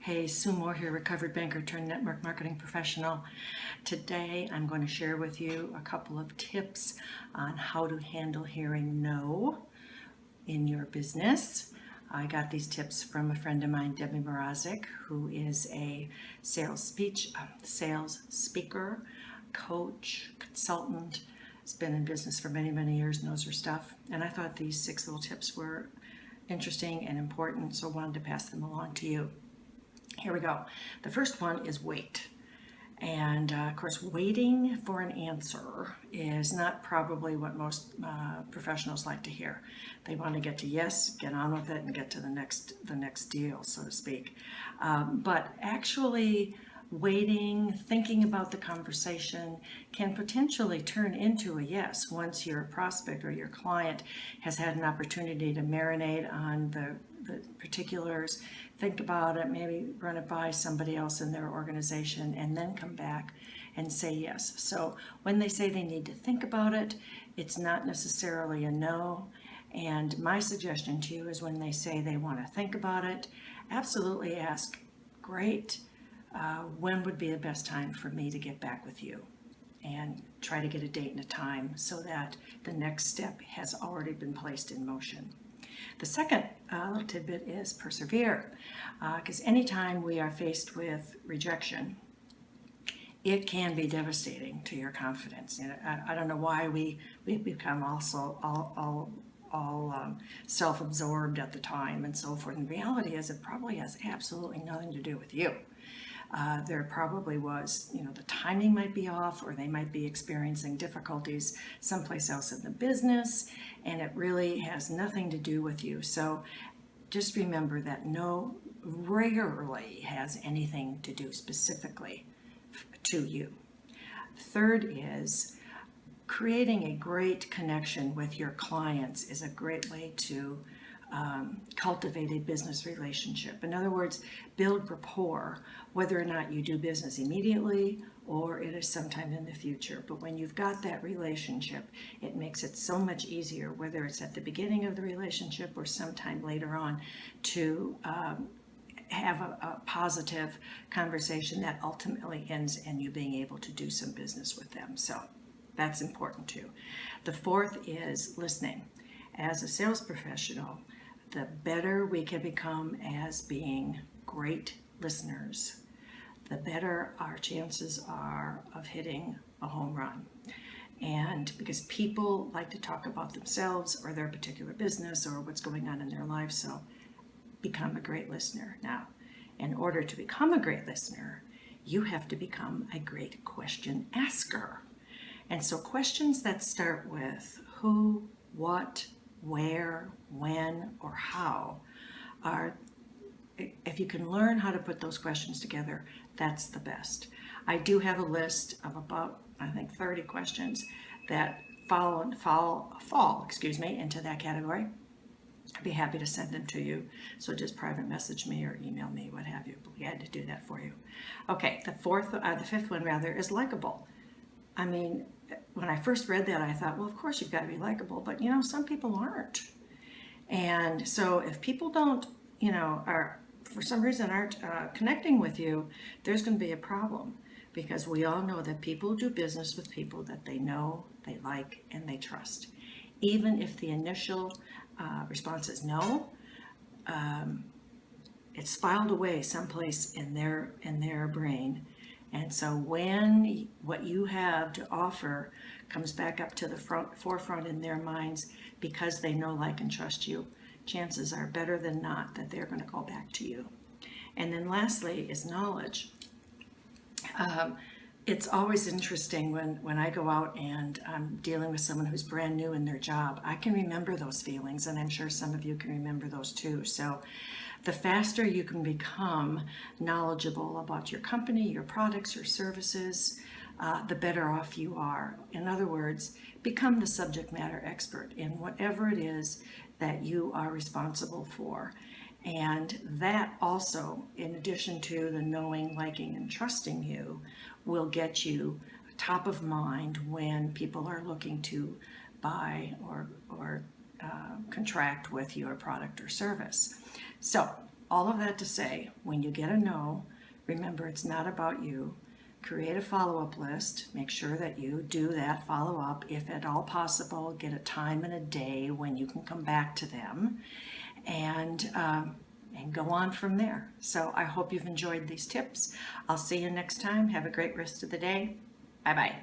Hey, Sue Moore here, recovered banker turned network marketing professional. Today I'm going to share with you a couple of tips on how to handle hearing no in your business. I got these tips from a friend of mine, Debbie Marazic, who is a sales speaker, coach, consultant. Has been in business for many, many years, knows her stuff. And I thought these 6 little tips were interesting and important, so I wanted to pass them along to you. Here we go. The first one is wait. And of course, waiting for an answer is not probably what most professionals like to hear. They want to get to yes, get on with it, and get to the next deal, so to speak. But actually waiting, thinking about the conversation can potentially turn into a yes once your prospect or your client has had an opportunity to marinate on the particulars, think about it, maybe run it by somebody else in their organization, and then come back and say yes. So when they say they need to think about it, it's not necessarily a no. And my suggestion to you is when they say they want to think about it, absolutely ask, great, when would be the best time for me to get back with you? And try to get a date and a time so that the next step has already been placed in motion. The second little tidbit is persevere, because anytime we are faced with rejection, it can be devastating to your confidence. And I don't know why we become also all self-absorbed at the time and so forth. And the reality is it probably has absolutely nothing to do with you. There probably was, the timing might be off, or they might be experiencing difficulties someplace else in the business, and it really has nothing to do with you. So just remember that no rarely has anything to do specifically to you. Third is creating a great connection with your clients is a great way to cultivate a business relationship. In other words, build rapport, whether or not you do business immediately or it is sometime in the future. But when you've got that relationship, it makes it so much easier, whether it's at the beginning of the relationship or sometime later on, to have a positive conversation that ultimately ends in you being able to do some business with them. So that's important too. The fourth is listening. As a sales professional, the better we can become as being great listeners, the better our chances are of hitting a home run. And because people like to talk about themselves or their particular business or what's going on in their life, so become a great listener. Now, in order to become a great listener, you have to become a great question asker. And so questions that start with who, what, where, when, or how are, if you can learn how to put those questions together, that's the best. I do have a list of about, I think, 30 questions that fall into that category. I'd be happy to send them to you. So just private message me or email me, what have you. But we had to do that for you. Okay, the fifth one is likable. I mean, when I first read that, I thought, well, of course you've got to be likable, but some people aren't. And so if people don't, are for some reason aren't connecting with you, there's going to be a problem, because we all know that people do business with people that they know, they like, and they trust. Even if the initial response is no, it's filed away someplace in their brain. And so when what you have to offer comes back up to the forefront in their minds, because they know, like, and trust you, chances are better than not that they're going to call back to you. And then lastly is knowledge. It's always interesting when I go out and I'm dealing with someone who's brand new in their job. I can remember those feelings, and I'm sure some of you can remember those too. So the faster you can become knowledgeable about your company, your products, your services, the better off you are. In other words, become the subject matter expert in whatever it is that you are responsible for. And that also, in addition to the knowing, liking, and trusting you, will get you top of mind when people are looking to buy or contract with your product or service. So all of that to say, when you get a no, remember it's not about you. Create a follow-up list. Make sure that you do that follow-up. If at all possible, get a time and a day when you can come back to them, and go on from there. So I hope you've enjoyed these tips. I'll see you next time. Have a great rest of the day. Bye-bye.